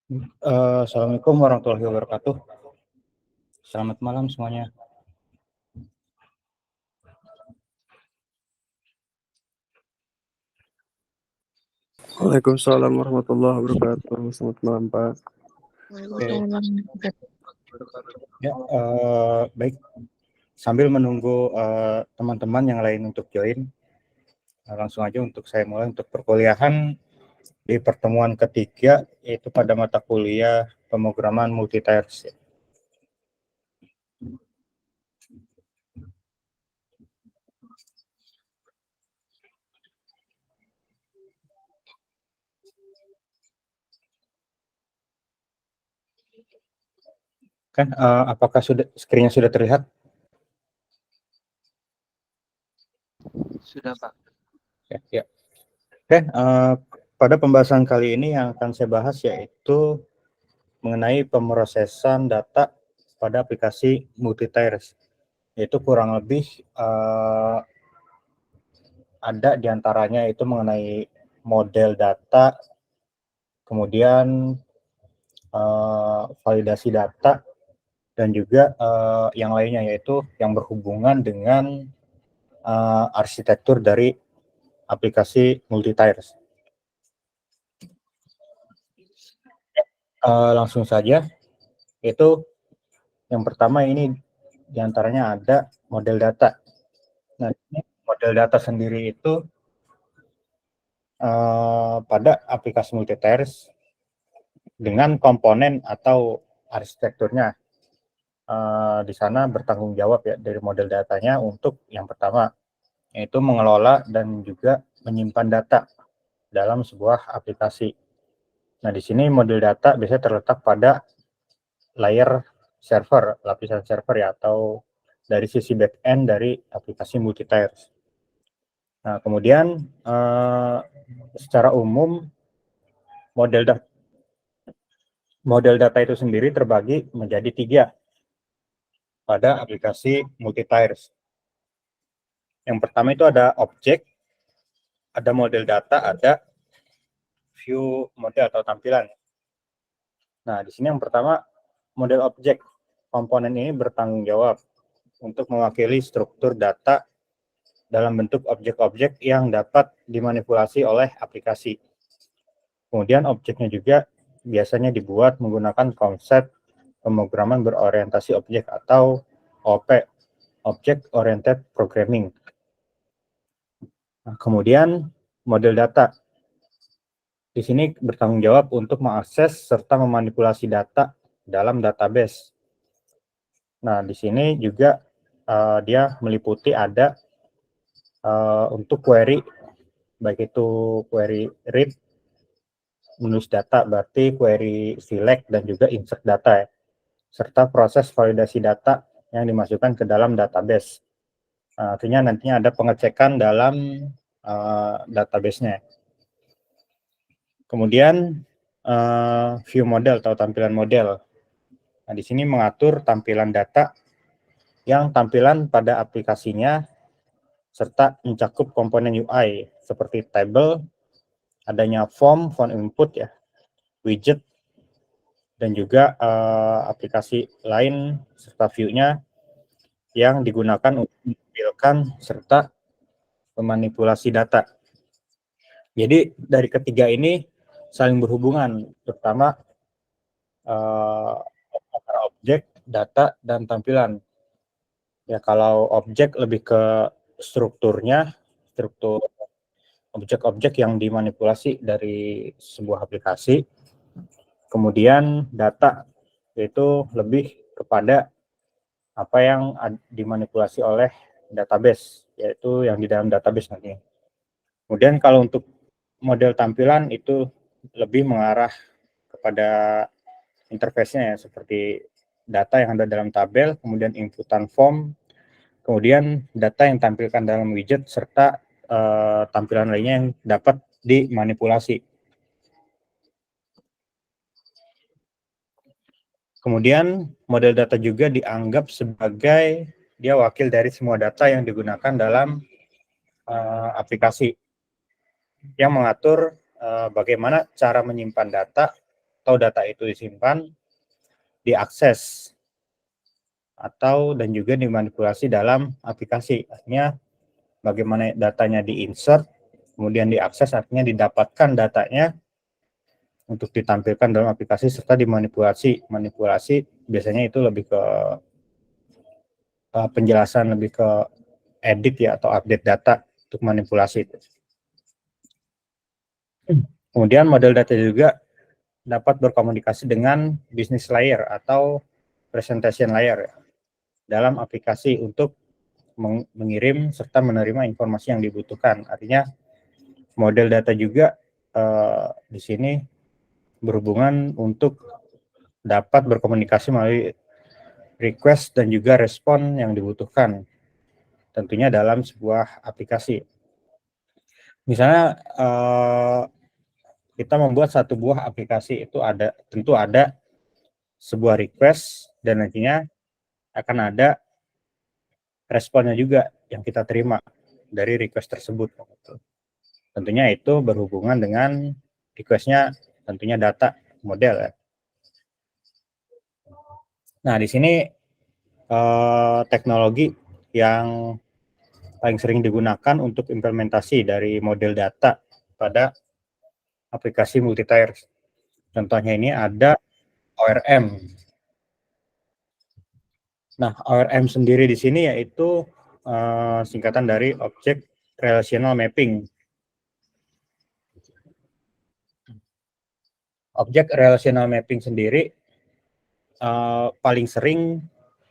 Assalamualaikum warahmatullahi wabarakatuh. Selamat malam semuanya. Waalaikumsalam warahmatullahi wabarakatuh. Selamat malam, Pak. Ya, baik. Sambil menunggu teman-teman yang lain untuk join, langsung aja untuk saya mulai untuk perkuliahan di pertemuan ketiga, yaitu pada mata kuliah pemrograman multi-tiers. Kan, apakah screen-nya sudah terlihat? Sudah, Pak. Ya. Oke, pada pembahasan kali ini yang akan saya bahas yaitu mengenai pemrosesan data pada aplikasi multi-tiers. Yaitu kurang lebih ada diantaranya itu mengenai model data, kemudian validasi data, dan juga yang lainnya yaitu yang berhubungan dengan arsitektur dari aplikasi multi-tiers. Langsung saja, itu yang pertama ini diantaranya ada model data. Nah, ini model data sendiri itu pada aplikasi multi-tiers dengan komponen atau arsitekturnya. Di sana bertanggung jawab ya dari model datanya untuk yang pertama yaitu mengelola dan juga menyimpan data dalam sebuah aplikasi. Nah, di sini model data biasanya terletak pada layer server, lapisan server ya, atau dari sisi back-end dari aplikasi multi-tiers. Nah, kemudian secara umum model data itu sendiri terbagi menjadi 3 pada aplikasi multi-tiers. Yang pertama itu ada objek, ada model data, ada view model atau tampilan. Nah, di sini yang pertama model objek. Komponen ini bertanggung jawab untuk mewakili struktur data dalam bentuk objek-objek yang dapat dimanipulasi oleh aplikasi. Kemudian objeknya juga biasanya dibuat menggunakan konsep pemrograman berorientasi objek atau OP, Object Oriented Programming. Nah, kemudian model data. Di sini bertanggung jawab untuk mengakses serta memanipulasi data dalam database. Nah, di sini juga dia meliputi ada untuk query, baik itu query read, menulis data, berarti query select dan juga insert data ya, serta proses validasi data yang dimasukkan ke dalam database. Artinya nantinya ada pengecekan dalam database-nya. Kemudian view model atau tampilan model. Nah, di sini mengatur tampilan data yang tampilan pada aplikasinya serta mencakup komponen UI seperti table, adanya form input ya, widget, dan juga aplikasi lain serta view-nya yang digunakan untuk menampilkan serta memanipulasi data. Jadi dari ketiga ini saling berhubungan, terutama antara objek, data, dan tampilan. Ya, kalau objek lebih ke strukturnya, struktur objek-objek yang dimanipulasi dari sebuah aplikasi. Kemudian data itu lebih kepada apa yang dimanipulasi oleh database, yaitu yang di dalam database nanti. Kemudian kalau untuk model tampilan itu lebih mengarah kepada interface-nya ya, seperti data yang ada dalam tabel, kemudian inputan form, kemudian data yang tampilkan dalam widget, serta tampilan lainnya yang dapat dimanipulasi. Kemudian model data juga dianggap sebagai dia wakil dari semua data yang digunakan dalam aplikasi, yang mengatur bagaimana cara menyimpan data, atau data itu disimpan, diakses, atau dan juga dimanipulasi dalam aplikasi. Artinya bagaimana datanya diinsert, kemudian diakses, artinya didapatkan datanya untuk ditampilkan dalam aplikasi serta dimanipulasi. Manipulasi biasanya itu lebih ke penjelasan, lebih ke edit ya, atau update data untuk manipulasi itu. Kemudian model data juga dapat berkomunikasi dengan business layer atau presentation layer dalam aplikasi untuk mengirim serta menerima informasi yang dibutuhkan. Artinya model data juga di sini berhubungan untuk dapat berkomunikasi melalui request dan juga respon yang dibutuhkan, tentunya dalam sebuah aplikasi. Misalnya kita membuat satu buah aplikasi, itu tentu ada sebuah request dan nantinya akan ada responnya juga yang kita terima dari request tersebut. Tentunya itu berhubungan dengan request-nya, tentunya data model ya. Nah, di sini teknologi yang paling sering digunakan untuk implementasi dari model data pada aplikasi multi-tier. Contohnya ini ada ORM. Nah, ORM sendiri di sini yaitu singkatan dari Object Relational Mapping. Object Relational Mapping sendiri paling sering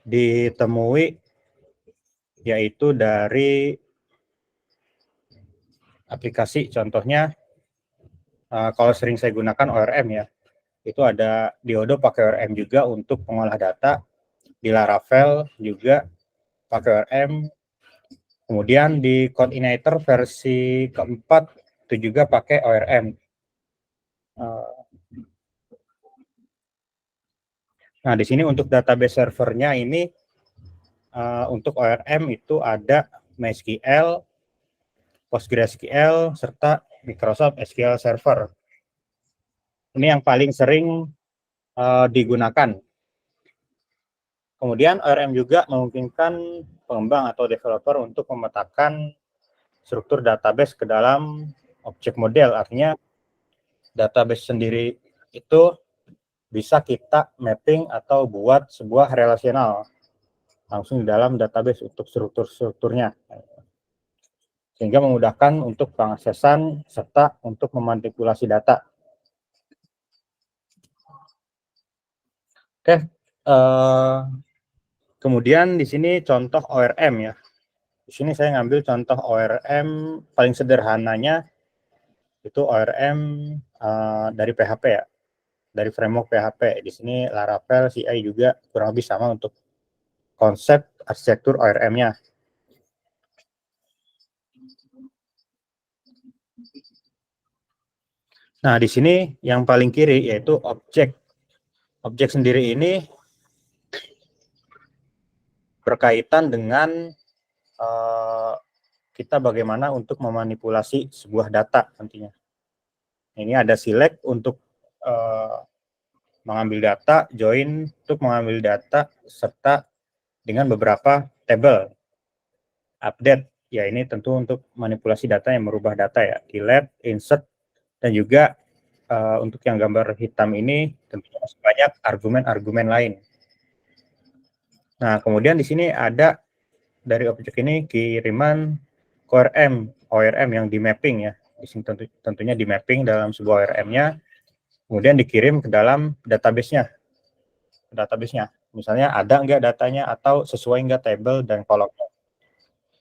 ditemui yaitu dari aplikasi. Contohnya kalau sering saya gunakan ORM ya, itu ada Diodo pakai ORM juga untuk mengolah data, di Laravel juga pakai ORM, kemudian di Codeinator versi keempat itu juga pakai ORM. Nah, di sini untuk database servernya ini untuk ORM itu ada MySQL, PostgreSQL, serta Microsoft SQL Server. Ini yang paling sering digunakan. Kemudian ORM juga memungkinkan pengembang atau developer untuk memetakan struktur database ke dalam objek model. Artinya database sendiri itu bisa kita mapping atau buat sebuah relasional langsung di dalam database untuk strukturnya, sehingga memudahkan untuk pengaksesan serta untuk memanipulasi data. Oke, kemudian di sini contoh ORM ya. Di sini saya ngambil contoh ORM paling sederhananya itu ORM dari PHP ya, dari framework PHP. Di sini Laravel CI juga kurang lebih sama untuk konsep arsitektur ORM-nya. Nah, di sini yang paling kiri yaitu objek. Objek sendiri ini berkaitan dengan kita bagaimana untuk memanipulasi sebuah data nantinya. Ini ada select untuk mengambil data, join untuk mengambil data, serta dengan beberapa table. Update, ya ini tentu untuk manipulasi data yang merubah data ya. Delete, insert, dan juga untuk yang gambar hitam ini tentunya banyak argumen-argumen lain. Nah, kemudian di sini ada dari objek ini kiriman ke ORM yang di mapping ya. Di sini tentunya di mapping dalam sebuah ORM-nya, kemudian dikirim ke dalam database-nya. Misalnya ada nggak datanya atau sesuai nggak table dan kolomnya,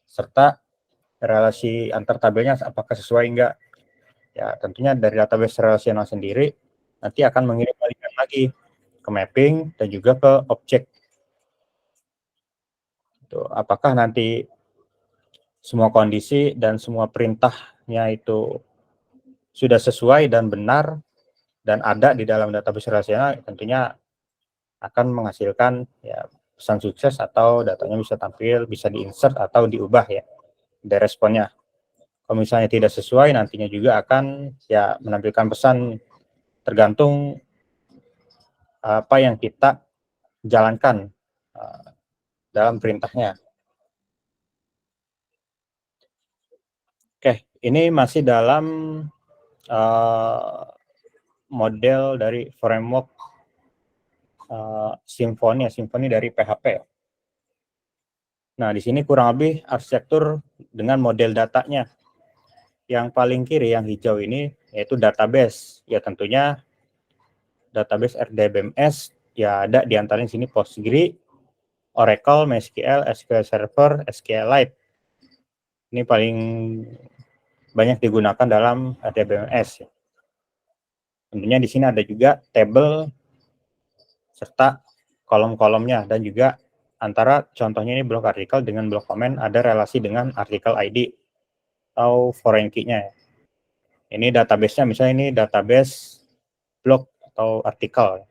serta relasi antar tabelnya apakah sesuai nggak. Ya, tentunya dari database relasional sendiri nanti akan mengirim balikan lagi ke mapping dan juga ke objek. Apakah nanti semua kondisi dan semua perintahnya itu sudah sesuai dan benar dan ada di dalam database relasional, tentunya akan menghasilkan ya pesan sukses atau datanya bisa tampil, bisa diinsert atau diubah ya dari responnya. Kalau misalnya tidak sesuai, nantinya juga akan ya menampilkan pesan tergantung apa yang kita jalankan dalam perintahnya. Oke, ini masih dalam model dari framework Symfony dari PHP. Nah, di sini kurang lebih arsitektur dengan model datanya. Yang paling kiri, yang hijau ini, yaitu database. Ya, tentunya database RDBMS, ya ada di antaranya sini Postgre, Oracle, MySQL, SQL Server, SQLite. Ini paling banyak digunakan dalam RDBMS. Tentunya di sini ada juga table serta kolom-kolomnya, dan juga antara contohnya ini blok artikel dengan blok komen ada relasi dengan artikel ID atau foreign key-nya. Ini database-nya, misalnya ini database blok atau artikel.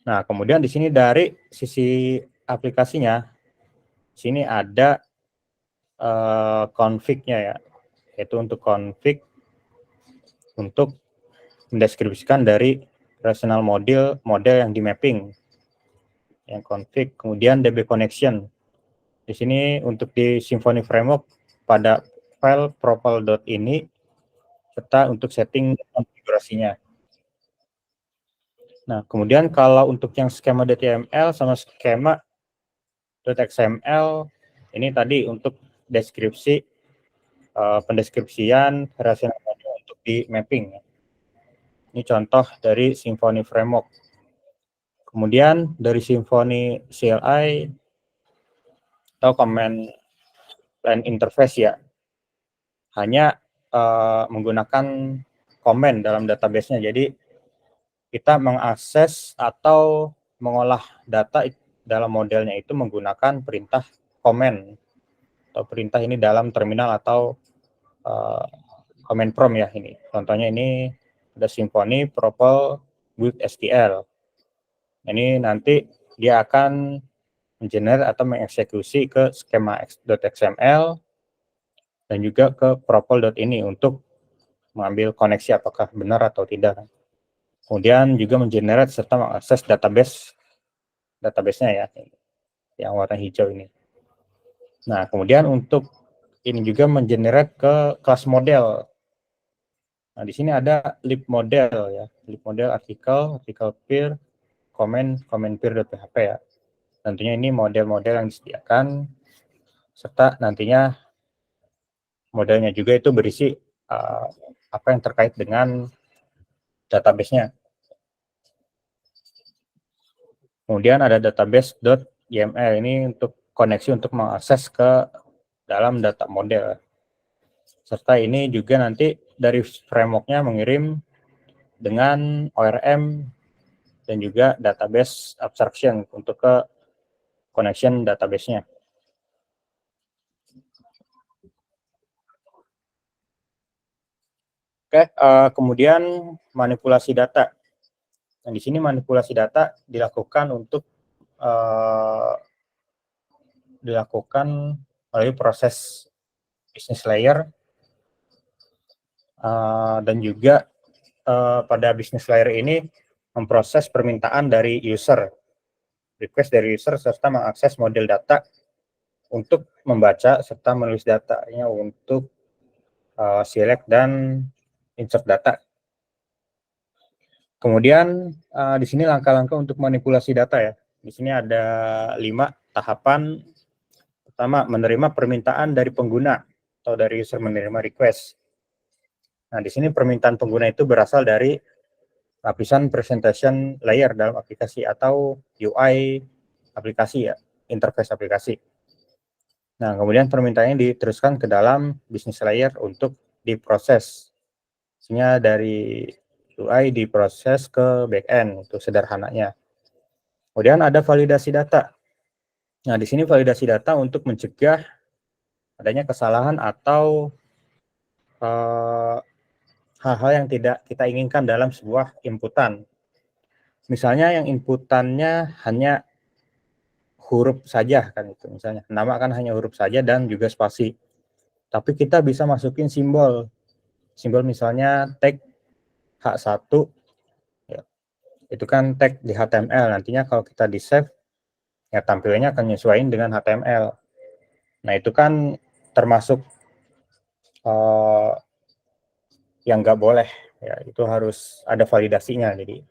Nah, kemudian di sini dari sisi aplikasinya, sini ada config-nya ya, yaitu untuk config untuk mendeskripsikan dari relational model yang di mapping, yang config. Kemudian DB connection. Di sini untuk di Symfony Framework pada file propal.ini serta untuk setting konfigurasinya. Nah, kemudian kalau untuk yang skema.html sama skema.xml, ini tadi untuk deskripsi pendeskripsian relational model untuk di mapping. Ini contoh dari Symfony Framework. Kemudian dari Symfony CLI atau command line interface ya, hanya menggunakan komen dalam database-nya. Jadi kita mengakses atau mengolah data dalam modelnya itu menggunakan perintah komen atau perintah ini dalam terminal atau command prompt ya ini. Contohnya ini ada Symfony propal build STL. Ini nanti dia akan mengenerate atau mengeksekusi ke schema.xml dan juga ke propal.ini untuk mengambil koneksi apakah benar atau tidak. Kemudian juga mengenerate serta mengakses database-nya ya, yang warna hijau ini. Nah, kemudian untuk ini juga mengenerate ke kelas model. Nah, di sini ada lib model ya, lib model artikel peer, comment peer.php ya. Tentunya ini model-model yang disediakan, serta nantinya modelnya juga itu berisi apa yang terkait dengan database-nya. Kemudian ada database.yml, ini untuk koneksi untuk mengakses ke dalam data model. Serta ini juga nanti dari framework-nya mengirim dengan ORM dan juga database abstraction untuk ke connection database-nya. Oke, kemudian manipulasi data. Nah, di sini manipulasi data dilakukan untuk dilakukan melalui proses business layer dan juga pada business layer ini memproses permintaan dari user, request dari user serta mengakses model data untuk membaca serta menulis datanya untuk select dan insert data. Kemudian di sini langkah-langkah untuk manipulasi data ya. Di sini ada 5 tahapan. Pertama, menerima permintaan dari pengguna atau dari user menerima request. Nah, di sini permintaan pengguna itu berasal dari lapisan presentation layer dalam aplikasi atau UI aplikasi ya, interface aplikasi. Nah, kemudian permintaannya diteruskan ke dalam business layer untuk diproses. Misalnya dari UI diproses ke backend, itu sederhananya. Kemudian ada validasi data. Nah, di sini validasi data untuk mencegah adanya kesalahan atau hal-hal yang tidak kita inginkan dalam sebuah inputan. Misalnya yang inputannya hanya huruf saja kan itu, misalnya nama kan hanya huruf saja dan juga spasi. Tapi kita bisa masukin simbol misalnya tag H1 itu kan tag di HTML. Nantinya kalau kita di save, ya tampilannya akan menyesuaikan dengan HTML. Nah, itu kan termasuk yang nggak boleh, ya itu harus ada validasinya. Jadi,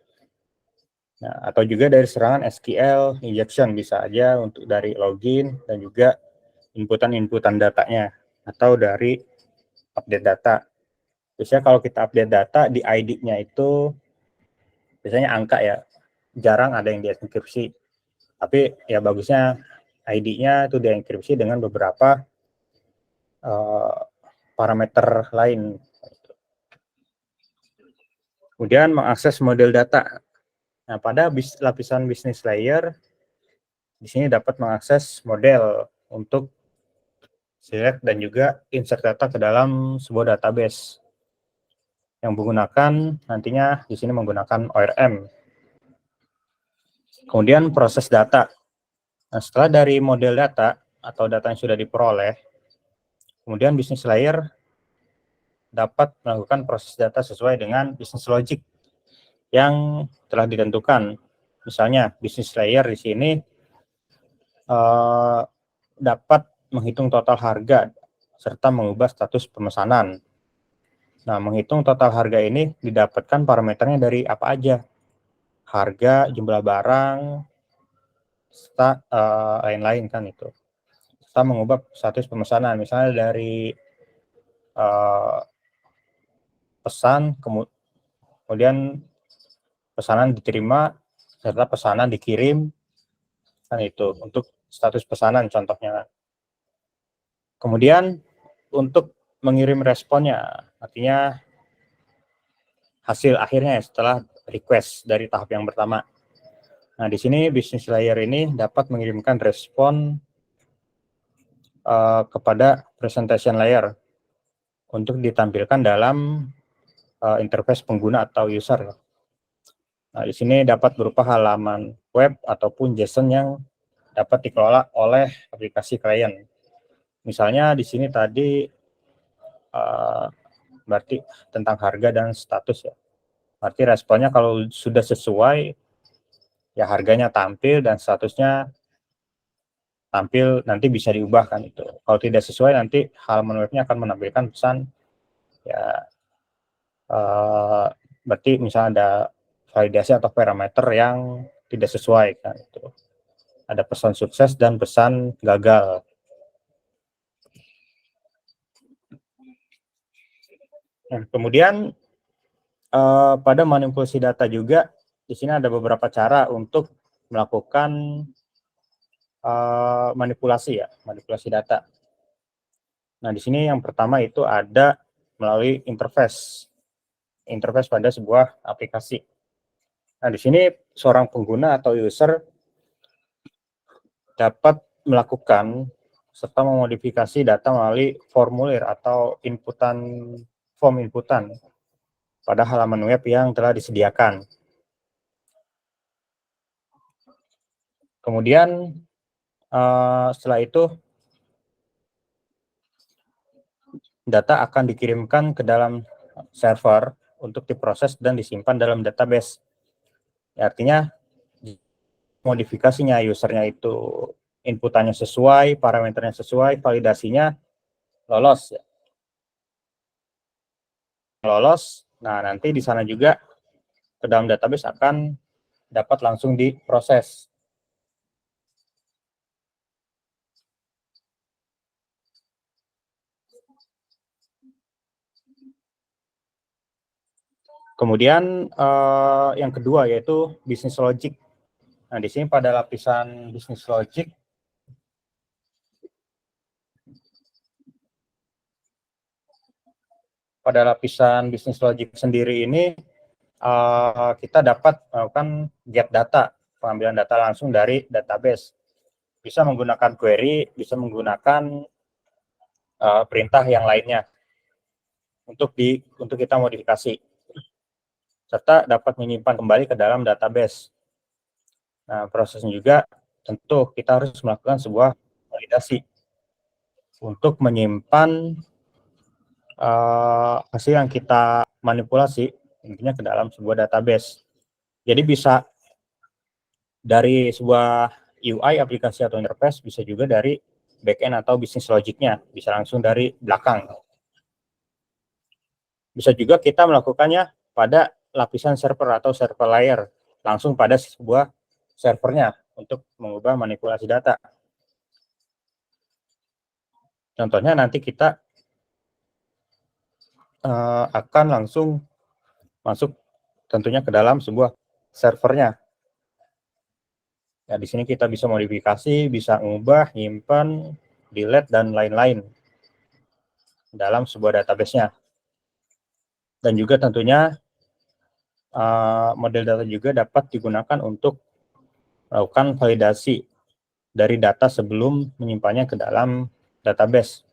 nah, atau juga dari serangan SQL injection bisa aja untuk dari login dan juga inputan datanya, atau dari update data. Biasanya kalau kita update data di ID-nya itu biasanya angka ya, jarang ada yang dienkripsi. Tapi ya bagusnya ID-nya itu dienkripsi dengan beberapa parameter lain. Kemudian mengakses model data. Nah, pada lapisan business layer, di sini dapat mengakses model untuk select dan juga insert data ke dalam sebuah database yang menggunakan nantinya di sini menggunakan ORM. Kemudian proses data. Nah, setelah dari model data atau data yang sudah diperoleh, kemudian business layer dapat melakukan proses data sesuai dengan business logic yang telah ditentukan. Misalnya, business layer di sini dapat menghitung total harga serta mengubah status pemesanan. Nah, menghitung total harga ini didapatkan parameternya dari apa aja? Harga, jumlah barang, serta lain-lain kan itu. Serta mengubah status pemesanan, misalnya dari pesan, kemudian pesanan diterima, serta pesanan dikirim, kan itu untuk status pesanan contohnya. Kemudian untuk mengirim responnya, artinya hasil akhirnya setelah request dari tahap yang pertama. Nah, di sini business layer ini dapat mengirimkan respon kepada presentation layer untuk ditampilkan dalam interface pengguna atau user. Nah, di sini dapat berupa halaman web ataupun JSON yang dapat dikelola oleh aplikasi klien. Misalnya di sini tadi berarti tentang harga dan status ya. Berarti responnya kalau sudah sesuai, ya harganya tampil dan statusnya tampil, nanti bisa diubahkan itu. Kalau tidak sesuai, nanti halaman webnya akan menampilkan pesan, ya berarti misalnya ada validasi atau parameter yang tidak sesuai kan itu. Ada pesan sukses dan pesan gagal. Nah, kemudian pada manipulasi data juga di sini ada beberapa cara untuk melakukan manipulasi data. Nah, di sini yang pertama itu ada melalui interface pada sebuah aplikasi. Nah, di sini seorang pengguna atau user dapat melakukan serta memodifikasi data melalui formulir atau form inputan pada halaman web yang telah disediakan. Kemudian setelah itu data akan dikirimkan ke dalam server untuk diproses dan disimpan dalam database. Ya, artinya modifikasinya usernya itu inputannya sesuai, parameternya sesuai, validasinya lolos. Lolos, nah nanti di sana juga ke dalam database akan dapat langsung diproses. Kemudian yang kedua yaitu business logic. Nah, di sini pada lapisan business logic sendiri ini kita dapat melakukan get data, pengambilan data langsung dari database. Bisa menggunakan query, bisa menggunakan perintah yang lainnya untuk kita modifikasi, serta dapat menyimpan kembali ke dalam database. Nah, prosesnya juga tentu kita harus melakukan sebuah validasi untuk menyimpan hasil yang kita manipulasi intinya ke dalam sebuah database. Jadi bisa dari sebuah UI aplikasi atau interface, bisa juga dari backend atau bisnis logiknya, bisa langsung dari belakang. Bisa juga kita melakukannya pada lapisan server atau server layer, langsung pada sebuah servernya untuk mengubah manipulasi data. Contohnya nanti kita akan langsung masuk tentunya ke dalam sebuah servernya. Ya, di sini kita bisa modifikasi, bisa mengubah, nyimpan, delete, dan lain-lain dalam sebuah database-nya. Dan juga tentunya model data juga dapat digunakan untuk melakukan validasi dari data sebelum menyimpannya ke dalam database.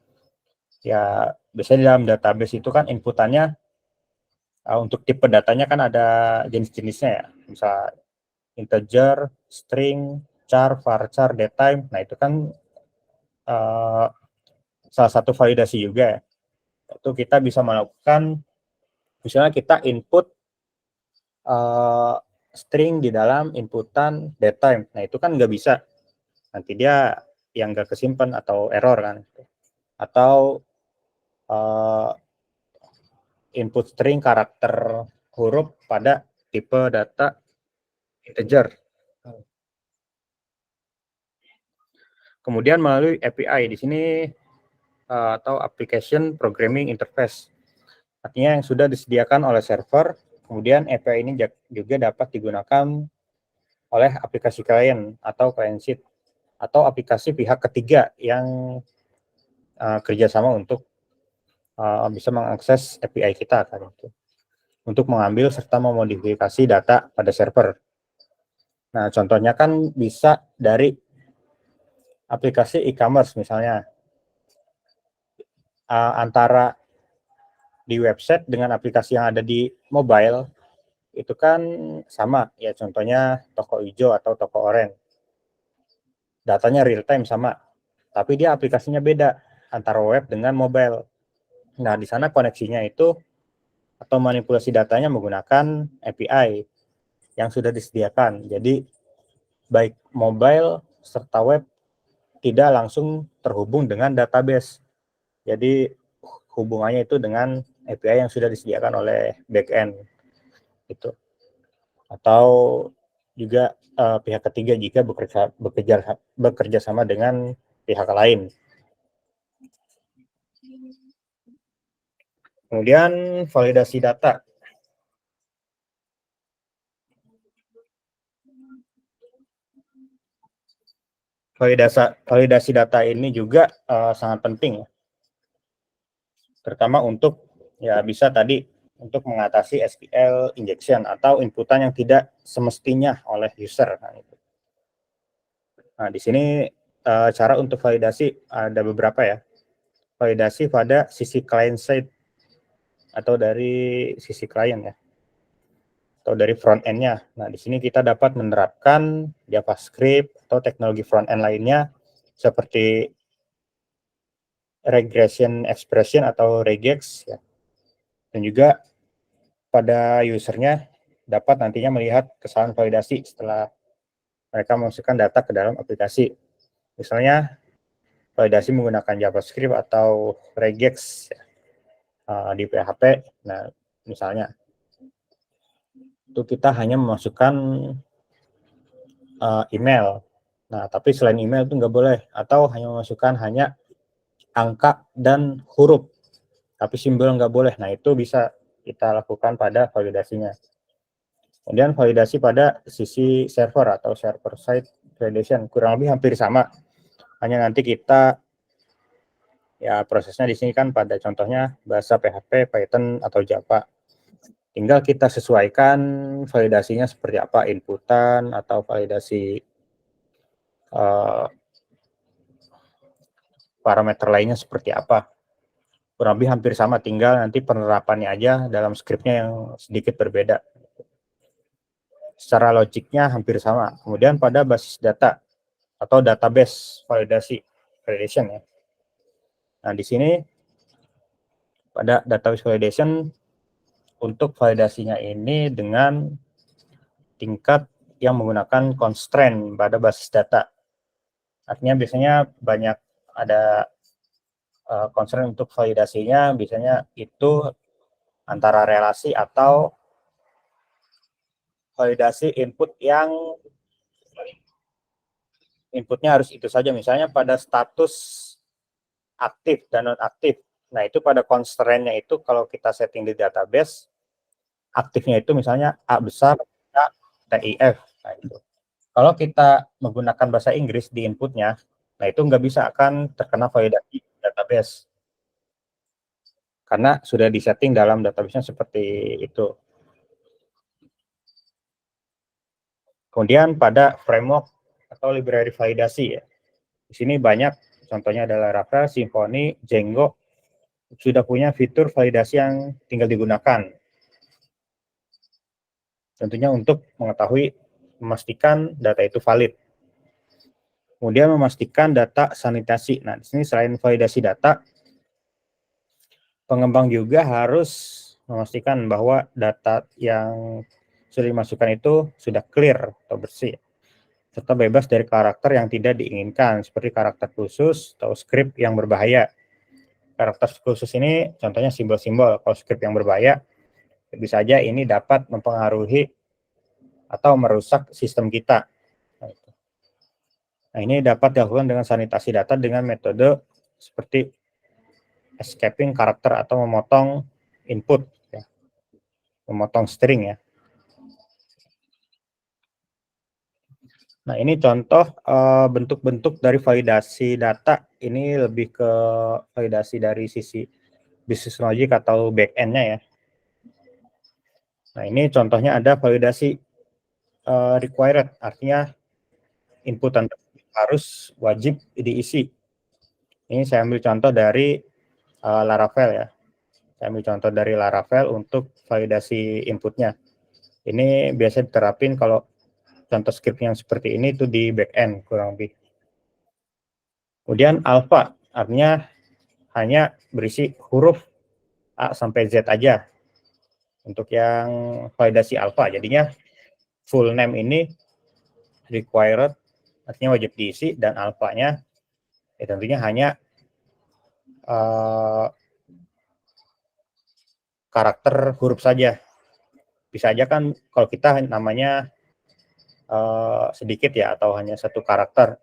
Ya, biasanya dalam database itu kan inputannya untuk tipe datanya kan ada jenis-jenisnya ya. Misal integer, string, char, varchar, datetime. Nah, itu kan salah satu validasi juga ya. Itu kita bisa melakukan, misalnya kita input string di dalam inputan datetime. Nah, itu kan nggak bisa. Nanti dia yang nggak kesimpan atau error kan. Atau input string karakter huruf pada tipe data integer. Kemudian melalui API di sini atau Application Programming Interface. Artinya yang sudah disediakan oleh server, kemudian API ini juga dapat digunakan oleh aplikasi klien atau client side atau aplikasi pihak ketiga yang kerjasama untuk bisa mengakses API kita kan itu untuk mengambil serta memodifikasi data pada server. Nah, contohnya kan bisa dari aplikasi e-commerce misalnya, antara di website dengan aplikasi yang ada di mobile itu kan sama ya, contohnya toko hijau atau toko oranye. Datanya real time sama, tapi dia aplikasinya beda antara web dengan mobile. Nah, di sana koneksinya itu atau manipulasi datanya menggunakan API yang sudah disediakan. Jadi baik mobile serta web tidak langsung terhubung dengan database. Jadi hubungannya itu dengan API yang sudah disediakan oleh backend itu. Atau juga pihak ketiga jika bekerja sama dengan pihak lain. Kemudian validasi data. Validasi data ini juga sangat penting, terutama untuk ya bisa tadi untuk mengatasi SQL injection atau inputan yang tidak semestinya oleh user. Nah, di sini cara untuk validasi ada beberapa ya. Validasi pada sisi client side atau dari sisi klien ya, atau dari front end-nya. Nah, di sini kita dapat menerapkan JavaScript atau teknologi front end lainnya seperti regression expression atau regex ya. Dan juga pada usernya dapat nantinya melihat kesalahan validasi setelah mereka memasukkan data ke dalam aplikasi. Misalnya validasi menggunakan JavaScript atau regex ya, di PHP. Nah, misalnya itu kita hanya memasukkan email. Nah, tapi selain email itu nggak boleh, atau hanya memasukkan hanya angka dan huruf, tapi simbol nggak boleh. Nah, itu bisa kita lakukan pada validasinya. Kemudian validasi pada sisi server atau server side validation kurang lebih hampir sama. Hanya nanti kita ya prosesnya di sini kan pada contohnya bahasa PHP, Python atau Java. Tinggal kita sesuaikan validasinya seperti apa, inputan atau validasi parameter lainnya seperti apa. Kurang lebih hampir sama, tinggal nanti penerapannya aja dalam skripnya yang sedikit berbeda. Secara logiknya hampir sama. Kemudian pada basis data atau database validation ya. Nah, di sini pada database validation untuk validasinya ini dengan tingkat yang menggunakan constraint pada basis data. Artinya biasanya banyak ada constraint untuk validasinya, biasanya itu antara relasi atau validasi input yang inputnya harus itu saja, misalnya pada status aktif dan non-aktif. Nah, itu pada constraint-nya itu kalau kita setting di database, aktifnya itu misalnya A besar, A, TIF. Nah, itu. Kalau kita menggunakan bahasa Inggris di inputnya, nah itu nggak bisa akan terkena validasi database. Karena sudah disetting dalam database-nya seperti itu. Kemudian pada framework atau library validasi ya. Di sini banyak, contohnya adalah Laravel, Symfony, Django, sudah punya fitur validasi yang tinggal digunakan. Tentunya untuk mengetahui, memastikan data itu valid. Kemudian memastikan data sanitasi. Nah, di sini selain validasi data, pengembang juga harus memastikan bahwa data yang sudah dimasukkan itu sudah clear atau bersih, serta bebas dari karakter yang tidak diinginkan, seperti karakter khusus atau script yang berbahaya. Karakter khusus ini contohnya simbol-simbol. Kalau script yang berbahaya, bisa saja ini dapat mempengaruhi atau merusak sistem kita. Nah, ini dapat dilakukan dengan sanitasi data dengan metode seperti escaping karakter atau memotong input, ya. Memotong string ya. Nah, ini contoh bentuk-bentuk dari validasi data. Ini lebih ke validasi dari sisi business logic atau back-end-nya ya. Nah, ini contohnya ada validasi required, artinya inputan harus wajib diisi. Ini saya ambil contoh dari Laravel ya. Saya ambil contoh dari Laravel untuk validasi inputnya. Ini biasa diterapin kalau contoh script yang seperti ini itu di back-end kurang lebih. Kemudian alpha, artinya hanya berisi huruf A sampai Z aja. Untuk yang validasi alpha, jadinya full name ini required, artinya wajib diisi, dan alpha-nya ya tentunya hanya karakter huruf saja. Bisa aja kan kalau kita namanya sedikit ya, atau hanya satu karakter,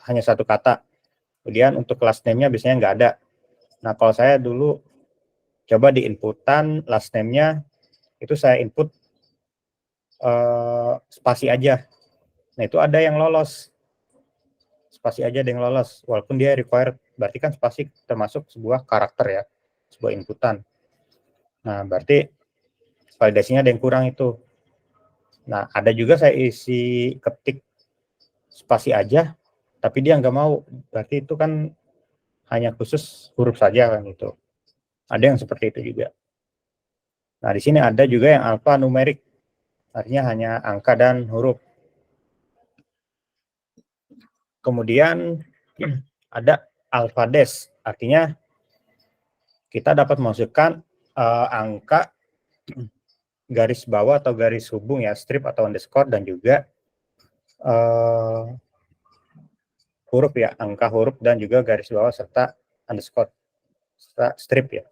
hanya satu kata. Kemudian untuk last name-nya biasanya nggak ada. Nah, kalau saya dulu coba di inputan last name-nya, itu saya input spasi aja. Nah, itu ada yang lolos. Spasi aja ada yang lolos. Walaupun dia required, berarti kan spasi termasuk sebuah karakter ya, sebuah inputan. Nah, berarti validasinya ada yang kurang itu. Nah, ada juga saya isi ketik spasi aja, tapi dia nggak mau. Berarti itu kan hanya khusus huruf saja kan itu. Ada yang seperti itu juga. Nah, di sini ada juga yang alphanumerik, artinya hanya angka dan huruf. Kemudian ada alphades, artinya kita dapat memasukkan angka, garis bawah atau garis hubung ya, strip atau underscore, dan juga huruf ya, angka huruf dan juga garis bawah serta underscore, serta strip ya.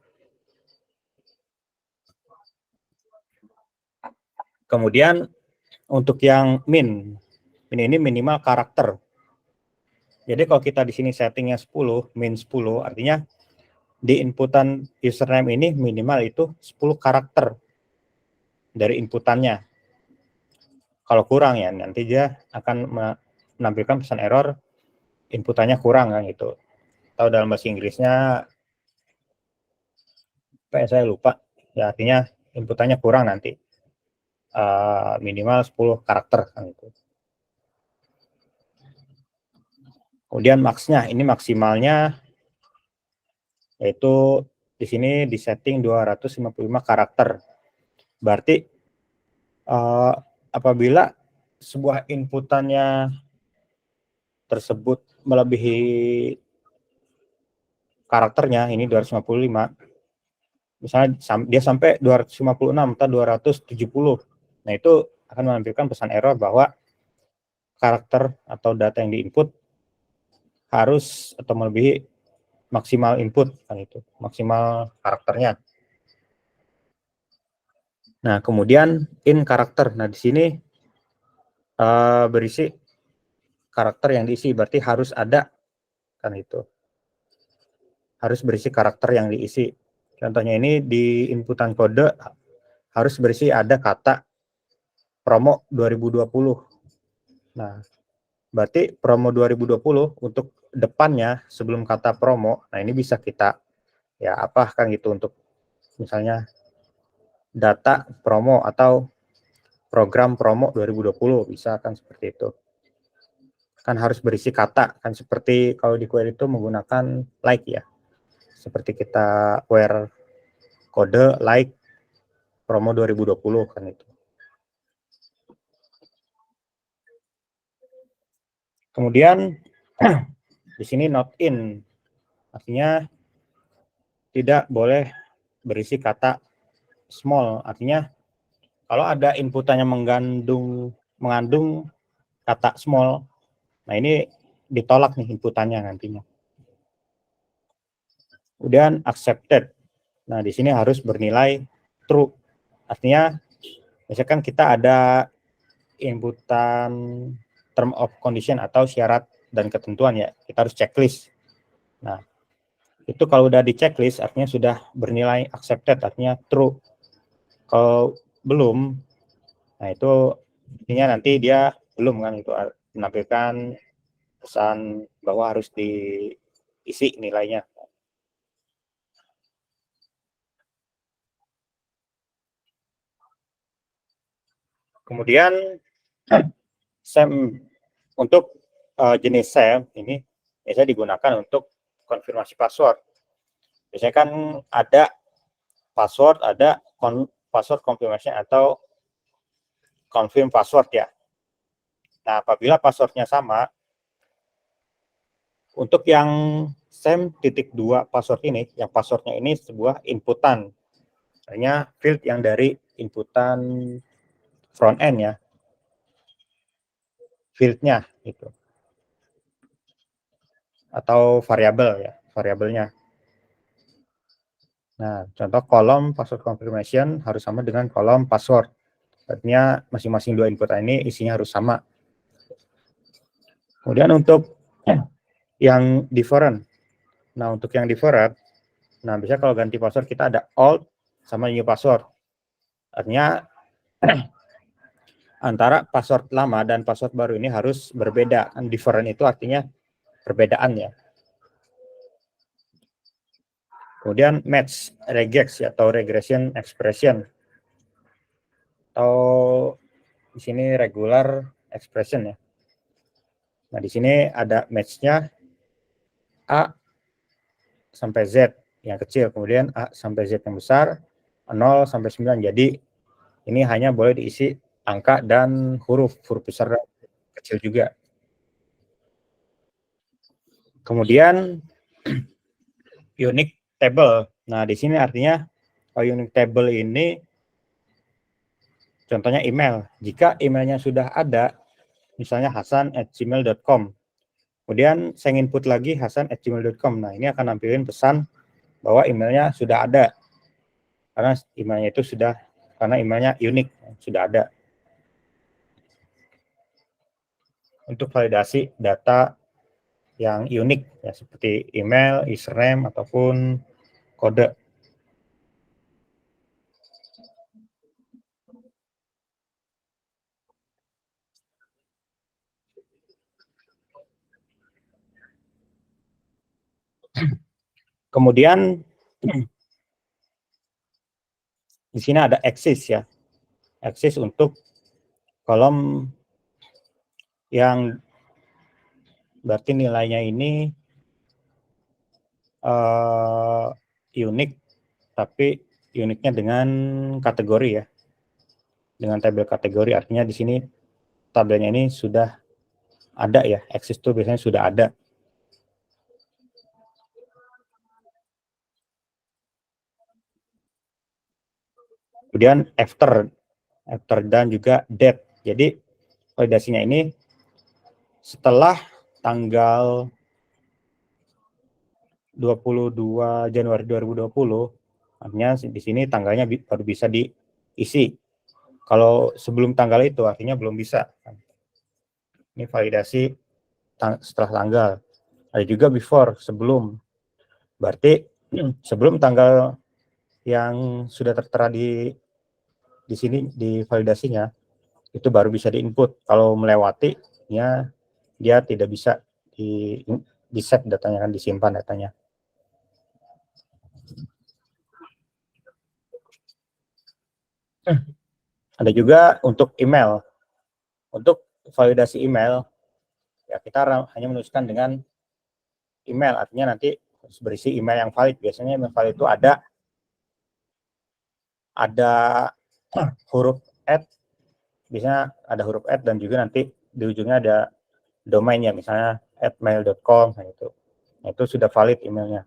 Kemudian untuk yang min ini minimal karakter. Jadi kalau kita di sini settingnya 10, min 10, artinya di inputan username ini minimal itu 10 karakter dari inputannya. Kalau kurang ya nanti dia akan menampilkan pesan error inputannya kurang kan gitu. Atau dalam bahasa Inggrisnya saya lupa. Ya artinya inputannya kurang nanti. Minimal 10 karakter kan gitu. Kemudian max-nya, ini maksimalnya yaitu di sini di setting 255 karakter. Berarti apabila sebuah inputannya tersebut melebihi karakternya, ini 255, misalnya dia sampai 256 atau 270, nah itu akan menampilkan pesan error bahwa karakter atau data yang diinput harus atau melebihi maksimal input, kan itu, maksimal karakternya. Nah, kemudian in karakter. Nah, di sini berisi karakter yang diisi, berarti harus ada, kan itu. Harus berisi karakter yang diisi. Contohnya ini di inputan kode harus berisi ada kata promo 2020. Nah, berarti promo 2020 untuk depannya sebelum kata promo, nah ini bisa kita ya apa kan gitu, untuk misalnya data promo atau program promo 2020, bisa kan seperti itu. Kan harus berisi kata, kan seperti kalau di query itu menggunakan like ya. Seperti kita where kode like promo 2020 kan itu. Kemudian di sini not in, artinya tidak boleh berisi kata small, artinya kalau ada inputannya mengandung kata small, nah ini ditolak nih inputannya nantinya. Kemudian accepted, nah di sini harus bernilai true, artinya misalkan kita ada inputan term of condition atau syarat dan ketentuan ya, kita harus checklist. Nah, itu kalau udah di checklist artinya sudah bernilai accepted, artinya true. Kalau belum, nah itu artinya nanti dia belum, kan itu menampilkan pesan bahwa harus diisi nilainya. Kemudian SEM untuk jenis SEM ini biasanya digunakan untuk konfirmasi password. Biasanya kan ada password, ada password confirmation atau confirm password ya. Nah, apabila passwordnya sama, untuk yang SEM.2 password ini, yang passwordnya ini sebuah inputan, hanya field yang dari inputan front end ya, fieldnya itu, atau variabel ya, variabelnya. Nah, contoh kolom password confirmation harus sama dengan kolom password. Artinya masing-masing dua input ini isinya harus sama. Kemudian untuk yang different. Nah, untuk yang different, nah bisa kalau ganti password kita ada old sama new password. Artinya antara password lama dan password baru ini harus berbeda. Different itu artinya perbedaan ya. Kemudian match, regex atau regression expression, atau di sini regular expression ya. Nah, di sini ada match-nya A sampai Z yang kecil, kemudian A sampai Z yang besar, 0 sampai 9. Jadi ini hanya boleh diisi angka dan huruf besar dan kecil juga. Kemudian unique table. Nah, di sini artinya unique table ini contohnya email. Jika emailnya sudah ada, misalnya hasan@gmail.com, kemudian saya input lagi hasan@gmail.com. Nah, ini akan nampilin pesan bahwa emailnya sudah ada, karena emailnya itu sudah, karena emailnya unik, sudah ada. Untuk validasi data yang unik ya, seperti email, username ataupun kode. Kemudian di sini ada axis ya, axis untuk kolom yang berarti nilainya ini unik, tapi uniknya dengan kategori ya, dengan tabel kategori. Artinya di sini tabelnya ini sudah ada ya, axis itu biasanya sudah ada. Kemudian after. after dan juga date. Jadi validasinya ini setelah tanggal 22 Januari 2020, artinya di sini tanggalnya baru bisa diisi. Kalau sebelum tanggal itu artinya belum bisa. Ini validasi setelah tanggal. Ada juga before, sebelum. Berarti sebelum tanggal yang sudah tertera di sini di validasinya itu baru bisa diinput. Kalau melewatinya dia tidak bisa di set datanya, kan disimpan datanya. Ada juga untuk email. Untuk validasi email, ya kita hanya menuliskan dengan email, artinya nanti harus berisi email yang valid. Biasanya email valid itu ada huruf @ biasanya ada huruf @ dan juga nanti di ujungnya ada domainnya, misalnya @mail.com gitu. Nah, itu sudah valid emailnya.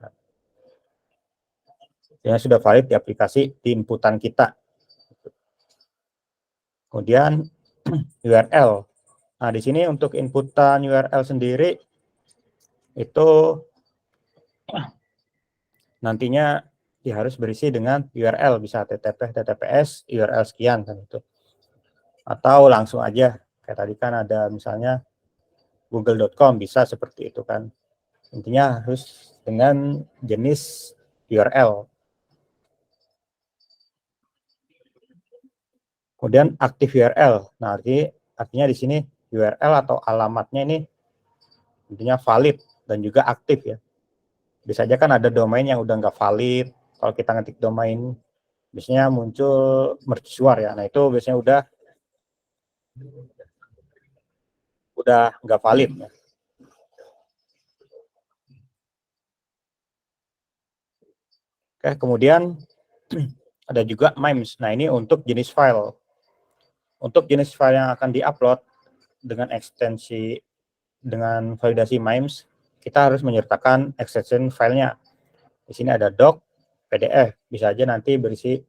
Ya, sudah valid di aplikasi di inputan kita. Kemudian URL. Nah, di sini untuk inputan URL sendiri itu nantinya ya harus berisi dengan URL, bisa http, https, URL sekian kan itu. Atau langsung aja, kayak tadi kan ada misalnya google.com, bisa seperti itu kan. Intinya harus dengan jenis URL. Kemudian aktif URL. Nah, artinya di sini URL atau alamatnya ini intinya valid dan juga aktif ya. Bisa aja kan ada domain yang udah nggak valid. Kalau kita ngetik domain, biasanya muncul mercusuar ya. Nah, itu biasanya udah nggak valid ya. Oke, kemudian ada juga MIMES. Nah, ini untuk jenis file. Untuk jenis file yang akan diupload dengan ekstensi dengan validasi MIMES, kita harus menyertakan extension filenya. Di sini ada doc, PDF, bisa aja nanti berisi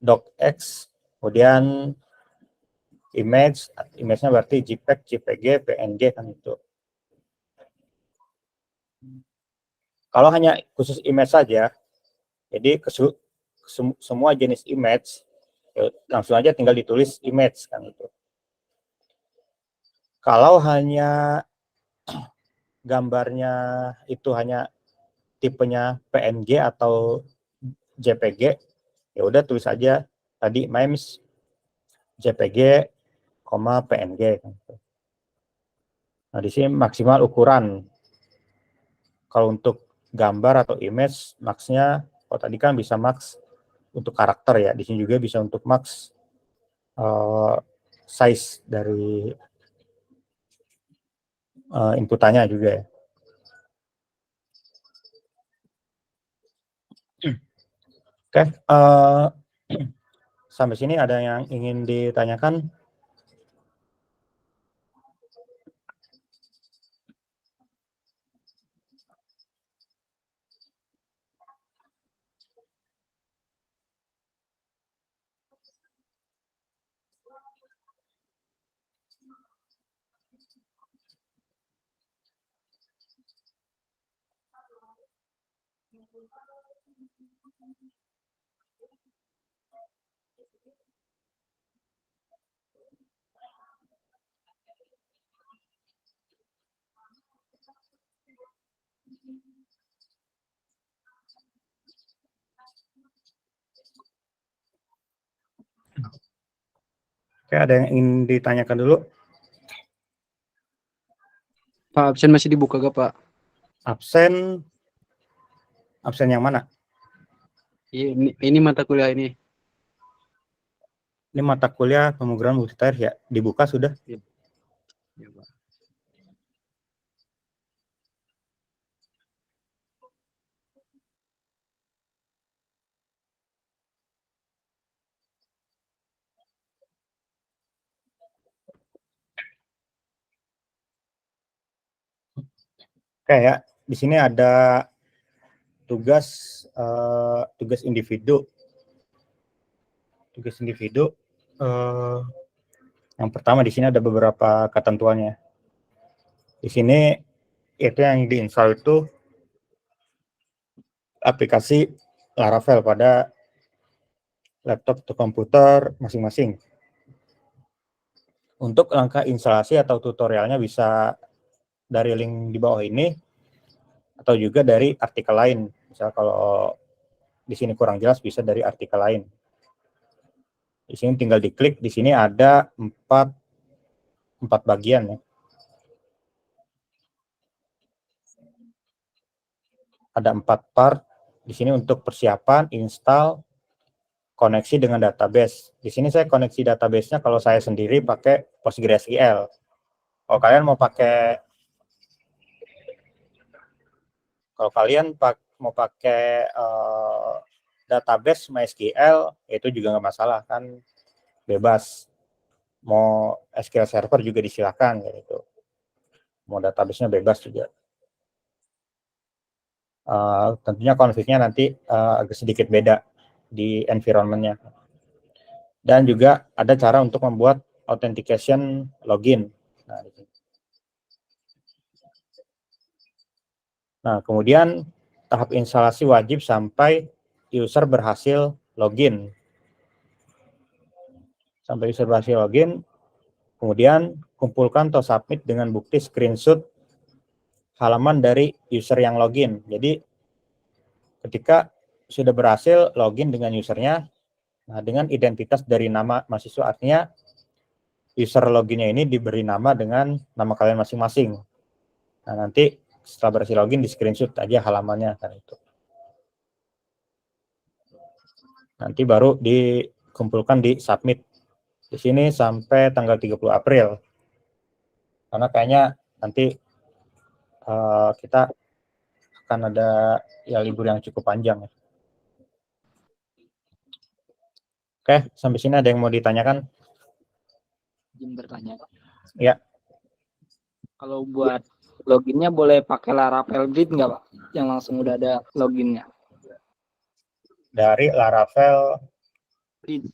docx, kemudian image-nya berarti JPEG, JPG, PNG kan itu. Kalau hanya khusus image saja, jadi semua jenis image langsung aja tinggal ditulis image kan itu. Kalau hanya gambarnya itu hanya tipenya PNG atau JPG, ya udah tulis aja tadi MIMES JPG, PNG. Nah, di sini maksimal ukuran. Kalau untuk gambar atau image, max-nya, kalau tadi kan bisa max untuk karakter ya, di sini juga bisa untuk max size dari inputannya juga ya. Oke, sampai sini ada yang ingin ditanyakan? Oke, ada yang ingin ditanyakan dulu? Pak, absen masih dibuka gak, Pak? Absen yang mana? Ini mata kuliah ini. Ini mata kuliah pemrograman multitire ya, dibuka sudah? Ya, Pak. Oke ya, di sini ada tugas individu. Tugas individu Yang pertama di sini ada beberapa ketentuannya. Di sini itu yang diinstal itu aplikasi Laravel pada laptop atau komputer masing-masing. Untuk langkah instalasi atau tutorialnya bisa dari link di bawah ini atau juga dari artikel lain. Misal kalau di sini kurang jelas bisa dari artikel lain. Di sini tinggal diklik, di sini ada empat bagian ya. Ada 4 part di sini untuk persiapan, install, koneksi dengan database. Di sini saya koneksi database-nya kalau saya sendiri pakai PostgreSQL. Kalau kalian mau pakai mau pakai database MySQL, itu juga nggak masalah kan, bebas. Mau SQL Server juga disilakan gitu. Mau database-nya bebas juga. Tentunya config-nya nanti agak sedikit beda di environment-nya. Dan juga ada cara untuk membuat authentication login. Nah, kemudian tahap instalasi wajib sampai user berhasil login. Sampai user berhasil login, kemudian kumpulkan atau submit dengan bukti screenshot halaman dari user yang login. Jadi ketika sudah berhasil login dengan usernya, nah dengan identitas dari nama mahasiswa, artinya user loginnya ini diberi nama dengan nama kalian masing-masing. Nah nanti setelah berhasil login di screenshot aja halamannya kan itu. Nanti baru dikumpulkan di submit. Di sini sampai tanggal 30 April. Karena kayaknya nanti kita akan ada ya libur yang cukup panjang. Oke, sampai sini ada yang mau ditanyakan? Izin bertanya. Ya. Kalau buat loginnya boleh pakai Laravel Grid nggak, Pak? Yang langsung udah ada loginnya. Dari Laravel Grid.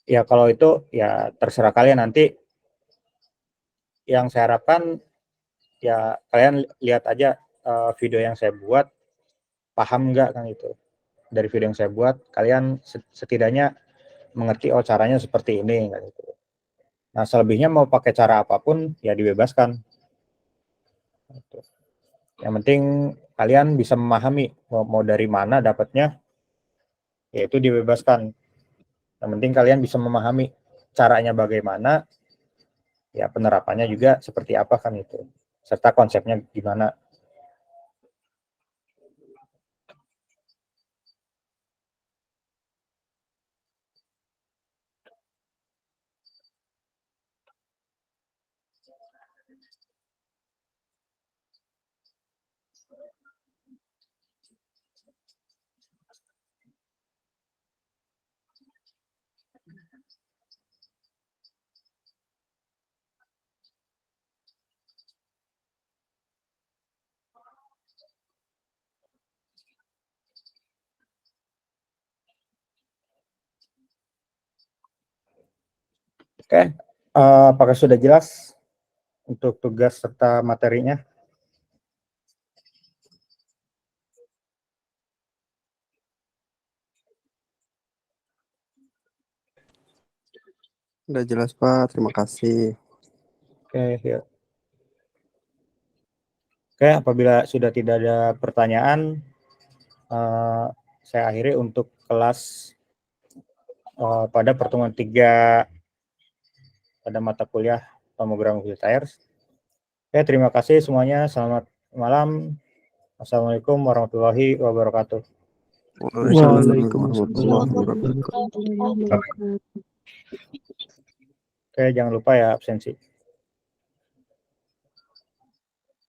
Ya kalau itu ya terserah kalian, nanti yang saya harapkan ya kalian lihat aja video yang saya buat, paham nggak kan itu. Dari video yang saya buat kalian setidaknya mengerti oh caranya seperti ini kan itu. Nah selebihnya mau pakai cara apapun ya dibebaskan. Yang penting kalian bisa memahami mau dari mana dapatnya, yaitu dibebaskan. Yang penting kalian bisa memahami caranya bagaimana, ya penerapannya juga seperti apa kan itu, serta konsepnya gimana. Oke, apakah sudah jelas untuk tugas serta materinya? Udah jelas Pak, terima kasih. Oke, ya. Oke, apabila sudah tidak ada pertanyaan, saya akhiri untuk kelas pada pertemuan 3 pada mata kuliah Pemrograman Multitires. Oke, terima kasih semuanya. Selamat malam. Assalamualaikum warahmatullahi wabarakatuh. Waalaikumsalam warahmatullahi wabarakatuh. Oke, jangan lupa ya absensi.